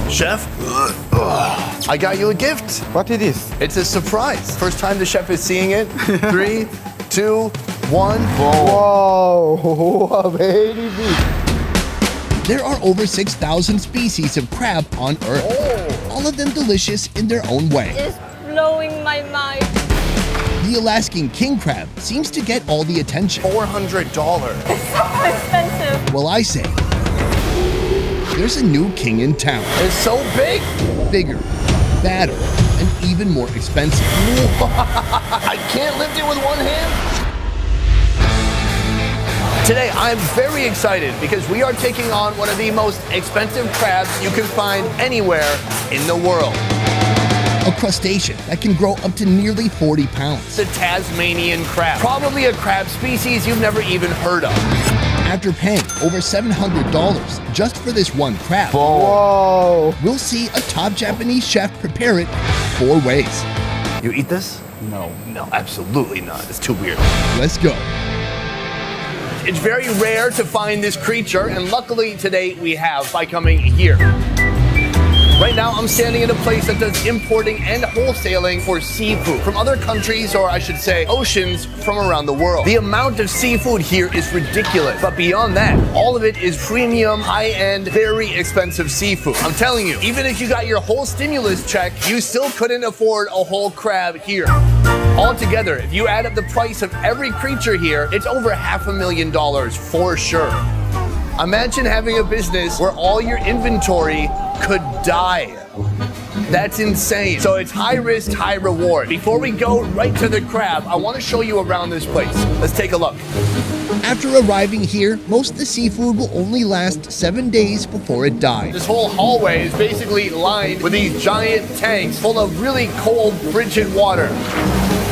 Chef, I got you a gift. What it is? It's a surprise. First time the chef is seeing it. 3, 2, 1. Whoa, very big. There are over 6,000 species of crab on Earth. All of them delicious in their own way. It's blowing my mind. The Alaskan king crab seems to get all the attention. $400. It's so expensive. Well, I say, there's a new king in town. It's so big. Bigger, badder, and even more expensive. I can't lift it with one hand. Today, I'm very excited because we are taking on one of the most expensive crabs you can find anywhere in the world. A crustacean that can grow up to nearly 40 pounds. The Tasmanian crab. Probably a crab species you've never even heard of. After paying over $700 just for this one crab, Whoa. we'll see a top Japanese chef prepare it 4 ways. You eat this? No. No, absolutely not. It's too weird. Let's go. It's very rare to find this creature, and luckily today we have by coming here. Right now, I'm standing in a place that does importing and wholesaling for seafood from other countries, or I should say, oceans from around the world. The amount of seafood here is ridiculous, but beyond that, all of it is premium, high-end, very expensive seafood. I'm telling you, even if you got your whole stimulus check, you still couldn't afford a whole crab here. Altogether, if you add up the price of every creature here, it's over $500,000 for sure. Imagine having a business where all your inventory could die. That's insane. So it's high risk, high reward. Before we go right to the crab, I want to show you around this place. Let's take a look. After arriving here, most of the seafood will only last 7 days before it dies. This whole hallway is basically lined with these giant tanks full of really cold, frigid water.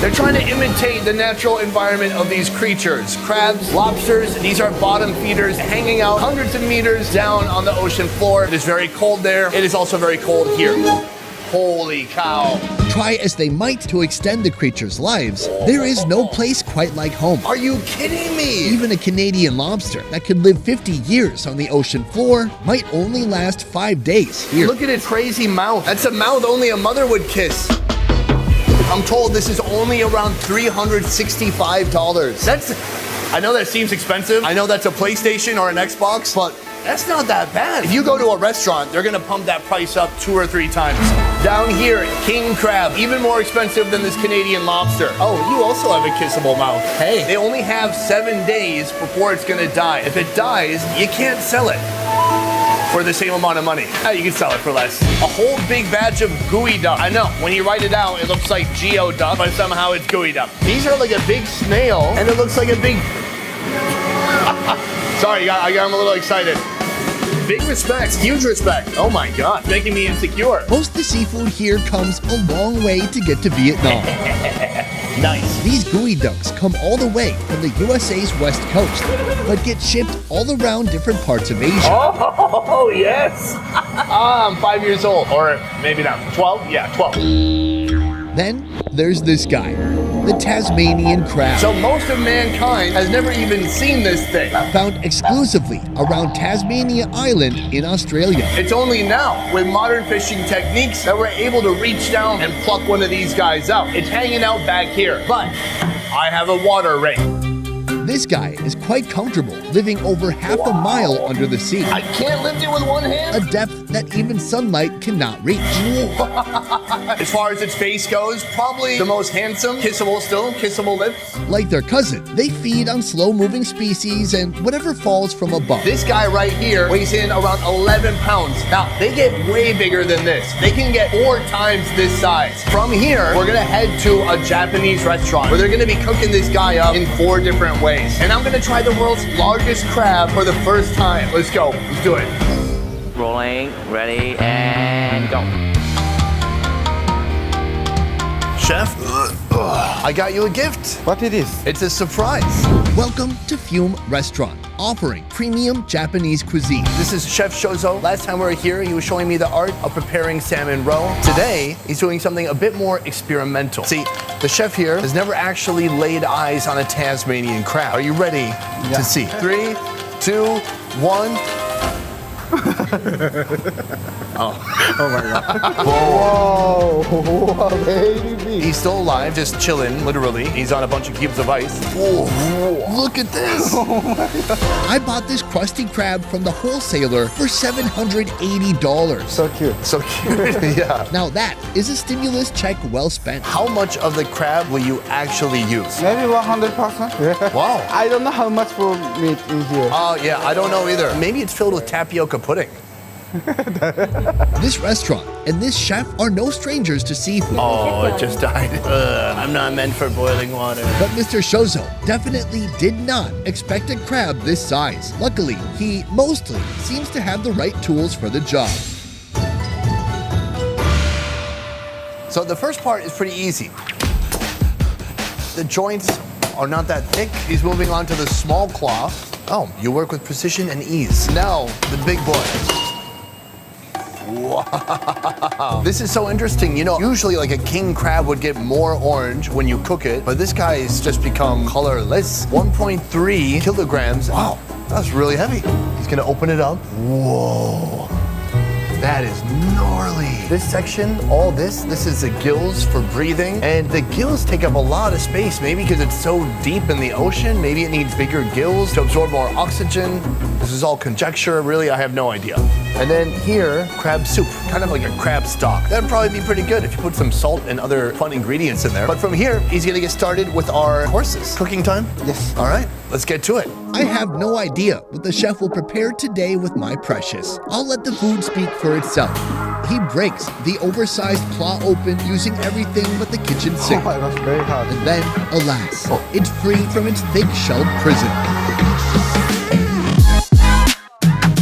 They're trying to imitate the natural environment of these creatures. Crabs, lobsters, these are bottom feeders hanging out hundreds of meters down on the ocean floor. It is very cold there. It is also very cold here. Holy cow. Try as they might to extend the creatures' lives, there is no place quite like home. Are you kidding me? Even a Canadian lobster that could live 50 years on the ocean floor might only last 5 days here. Look at its crazy mouth. That's a mouth only a mother would kiss. I'm told this is only around $365. I know that seems expensive. I know that's a PlayStation or an Xbox, but that's not that bad. If you go to a restaurant, they're gonna pump that price up 2 or 3 times. Down here, king crab, even more expensive than this Canadian lobster. Oh, you also have a kissable mouth. Hey, they only have 7 days before it's gonna die. If it dies, you can't sell it for the same amount of money. You can sell it for less. A whole big batch of gooey duck. I know, when you write it out, it looks like geoduck, but somehow it's gooey duck. These are like a big snail, and it looks like a big... Sorry, I got a little excited. Big respect, huge respect. Oh my God, making me insecure. Most of the seafood here comes a long way to get to Vietnam. Nice. These gooey ducks come all the way from the USA's west coast, but get shipped all around different parts of Asia. Oh, yes. I'm 5 years old, or maybe not, 12? Yeah, 12. Then there's this guy, the Tasmanian crab. So most of mankind has never even seen this thing. Found exclusively around Tasmania Island in Australia. It's only now, with modern fishing techniques, that we're able to reach down and pluck one of these guys out. It's hanging out back here, but I have a water ray. This guy is quite comfortable living over half a mile under the sea. I can't lift it with one hand? A depth that even sunlight cannot reach. As far as its face goes, probably the most handsome, kissable lips. Like their cousin, they feed on slow-moving species and whatever falls from above. This guy right here weighs in around 11 pounds. Now, they get way bigger than this. They can get 4 times this size. From here, we're gonna head to a Japanese restaurant where they're gonna be cooking this guy up in 4 different ways. And I'm gonna try the world's largest crab for the first time. Let's go, let's do it. Rolling, ready, and go. Chef, I got you a gift. What it is? It's a surprise. Welcome to Fume Restaurant, offering premium Japanese cuisine. This is Chef Shozo. Last time we were here, he was showing me the art of preparing salmon roe. Today, he's doing something a bit more experimental. See, the chef here has never actually laid eyes on a Tasmanian crab. Are you ready to see? 3, 2, 1. Whoa, baby big. He's still alive, just chilling, literally. He's on a bunch of cubes of ice. Whoa, look at this. I bought this crusty crab from the wholesaler for $780. So cute. So cute, yeah. Now that is a stimulus check well spent. How much of the crab will you actually use? Maybe 100%. Yeah. Wow. I don't know how much for meat in here. Oh, yeah, I don't know either. Maybe it's filled with tapioca pudding. This restaurant and this chef are no strangers to seafood. Oh, it just died. I'm not meant for boiling water. But Mr. Shozo definitely did not expect a crab this size. Luckily, he mostly seems to have the right tools for the job. So the first part is pretty easy. The joints are not that thick. He's moving on to the small claw. Oh, you work with precision and ease. Now, the big boy. Wow. This is so interesting. You know, usually like a king crab would get more orange when you cook it, but this guy has just become colorless. 1.3 kilograms. Wow, that's really heavy. He's gonna open it up. Whoa. That is gnarly. This section, all this is the gills for breathing. And the gills take up a lot of space, maybe because it's so deep in the ocean. Maybe it needs bigger gills to absorb more oxygen. This is all conjecture, really, I have no idea. And then here, crab soup, kind of like a crab stock. That'd probably be pretty good if you put some salt and other fun ingredients in there. But from here, he's gonna get started with our courses. Cooking time? Yes. All right, let's get to it. I have no idea what the chef will prepare today with my precious. I'll let the food speak for itself. He breaks the oversized claw open using everything but the kitchen Oh sink. my gosh, very hard. And then, alas, it's free from its thick-shelled prison.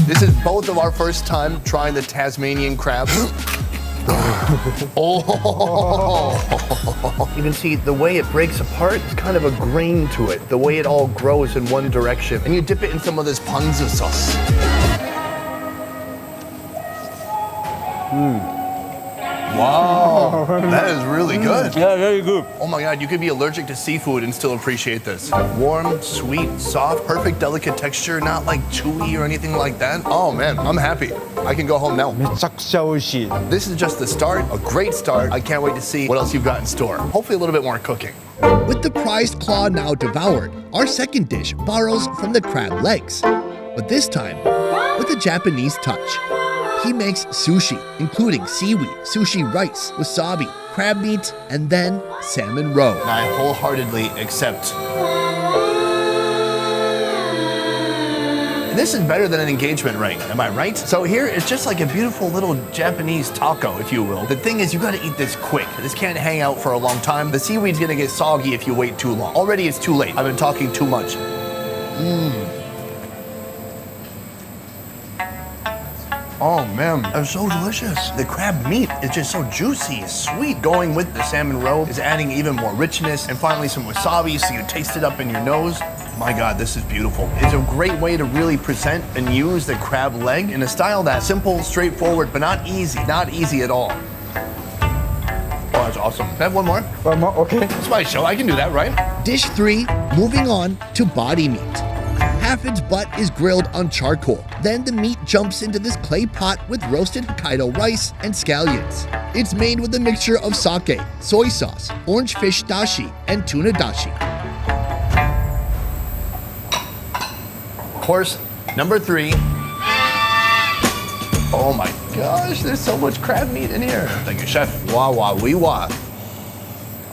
This is both of our first time trying the Tasmanian crab. Oh! You can see the way it breaks apart, it's kind of a grain to it. The way it all grows in one direction. And you dip it in some of this ponzu sauce. Wow, that is really good. Yeah, very good. Oh my God, you could be allergic to seafood and still appreciate this. Warm, sweet, soft, perfect, delicate texture, not like chewy or anything like that. Oh man, I'm happy. I can go home now. めちゃくちゃ美味しい. This is just the start, a great start. I can't wait to see what else you've got in store. Hopefully a little bit more cooking. With the prized claw now devoured, our second dish borrows from the crab legs. But this time, with a Japanese touch. He makes sushi, including seaweed, sushi rice, wasabi, crab meat, and then salmon roe. And I wholeheartedly accept. And this is better than an engagement ring, am I right? So here, it's just like a beautiful little Japanese taco, if you will. The thing is, you gotta eat this quick. This can't hang out for a long time. The seaweed's gonna get soggy if you wait too long. Already it's too late. I've been talking too much. Oh man, that's so delicious. The crab meat is just so juicy, sweet. Going with the salmon roe is adding even more richness. And finally some wasabi so you taste it up in your nose. My God, this is beautiful. It's a great way to really present and use the crab leg in a style that's simple, straightforward, but not easy at all. Oh, that's awesome. Can I have one more? One more, okay. It's my show, I can do that, right? Dish 3, moving on to body meat. Half its butt is grilled on charcoal. Then the meat jumps into this clay pot with roasted Hokkaido rice and scallions. It's made with a mixture of sake, soy sauce, orange fish dashi, and tuna dashi. Course number 3. Oh my gosh, there's so much crab meat in here. Thank you, chef. Wah wah wee wah.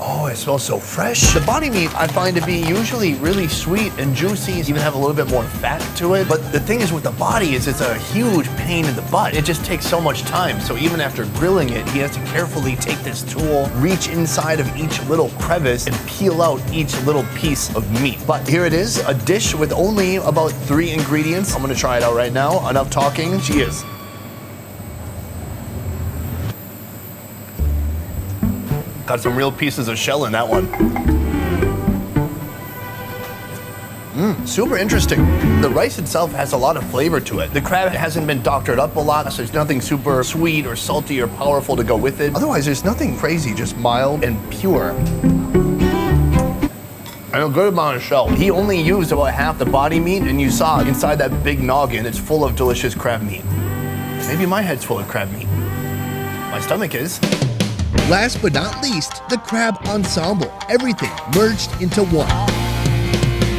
Oh, it smells so fresh. The body meat I find to be usually really sweet and juicy. Even have a little bit more fat to it. But the thing is with the body is it's a huge pain in the butt. It just takes so much time. So even after grilling it, he has to carefully take this tool, reach inside of each little crevice and peel out each little piece of meat. But here it is, a dish with only about 3 ingredients. I'm gonna try it out right now. Enough talking, cheers. Got some real pieces of shell in that one. Super interesting. The rice itself has a lot of flavor to it. The crab hasn't been doctored up a lot, so there's nothing super sweet or salty or powerful to go with it. Otherwise, there's nothing crazy, just mild and pure. And a good amount of shell. He only used about half the body meat, and you saw inside that big noggin, it's full of delicious crab meat. Maybe my head's full of crab meat. My stomach is. Last but not least, the crab ensemble. Everything merged into one.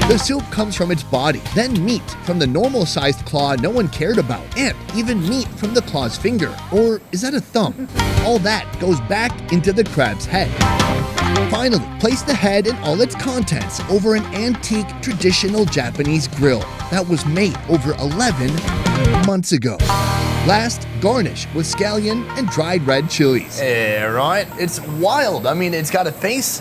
The soup comes from its body, then meat from the normal-sized claw no one cared about, and even meat from the claw's finger. Or is that a thumb? All that goes back into the crab's head. Finally, place the head and all its contents over an antique traditional Japanese grill that was made over 11 months ago. Last, garnish with scallion and dried red chilies. Right? It's wild. I mean, it's got a face.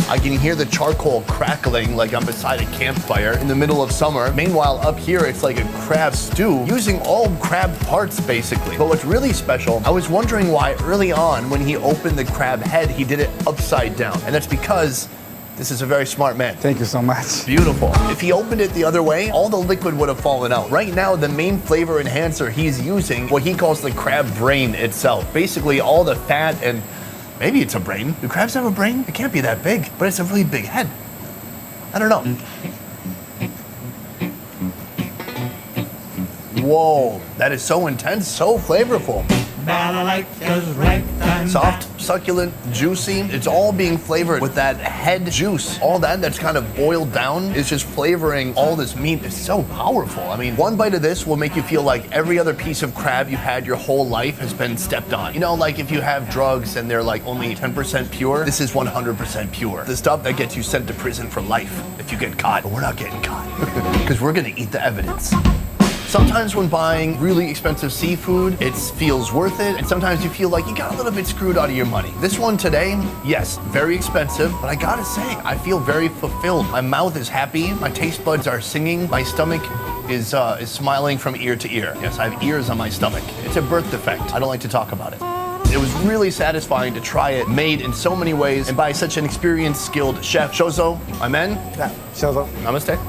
I can hear the charcoal crackling like I'm beside a campfire in the middle of summer. Meanwhile, up here, it's like a crab stew using all crab parts, basically. But what's really special, I was wondering why early on when he opened the crab head, he did it upside down. And that's because this is a very smart man. Thank you so much. Beautiful. If he opened it the other way, all the liquid would have fallen out. Right now, the main flavor enhancer he's using, what he calls the crab brain itself. Basically, all the fat and maybe it's a brain. Do crabs have a brain? It can't be that big, but it's a really big head. I don't know. Whoa, that is so intense, so flavorful. Soft, succulent, juicy. It's all being flavored with that head juice. All that's kind of boiled down is just flavoring all this meat. It's so powerful. I mean, one bite of this will make you feel like every other piece of crab you've had your whole life has been stepped on. You know, like if you have drugs and they're like only 10% pure, this is 100% pure. The stuff that gets you sent to prison for life if you get caught. But we're not getting caught because we're gonna eat the evidence. Sometimes when buying really expensive seafood, it feels worth it, and sometimes you feel like you got a little bit screwed out of your money. This one today, yes, very expensive, but I gotta say, I feel very fulfilled. My mouth is happy, my taste buds are singing, my stomach is smiling from ear to ear. Yes, I have ears on my stomach. It's a birth defect. I don't like to talk about it. It was really satisfying to try it, made in so many ways, and by such an experienced, skilled chef. Shozo, my man. Yeah, Shozo. Namaste.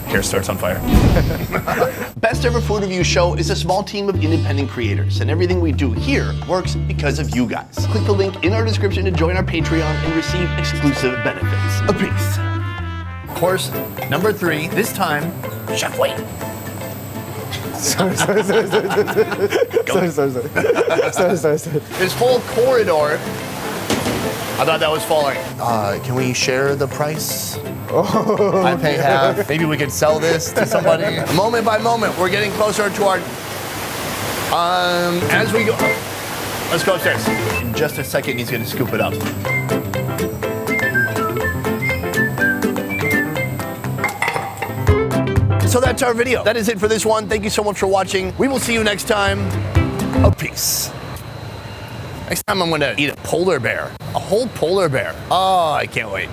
Hair starts on fire. Best Ever Food Review Show is a small team of independent creators, and everything we do here works because of you guys. Click the link in our description to join our Patreon and receive exclusive benefits. A piece. Course number 3, this time, Chef Wait. Sorry. This whole corridor, I thought that was falling. Can we share the price? Oh, I pay half. Maybe we could sell this to somebody. Moment by moment, we're getting closer to our. As we go, let's go upstairs. In just a second, he's gonna scoop it up. So that's our video. That is it for this one. Thank you so much for watching. We will see you next time. A peace. Next time I'm gonna eat a polar bear. A whole polar bear. Oh, I can't wait.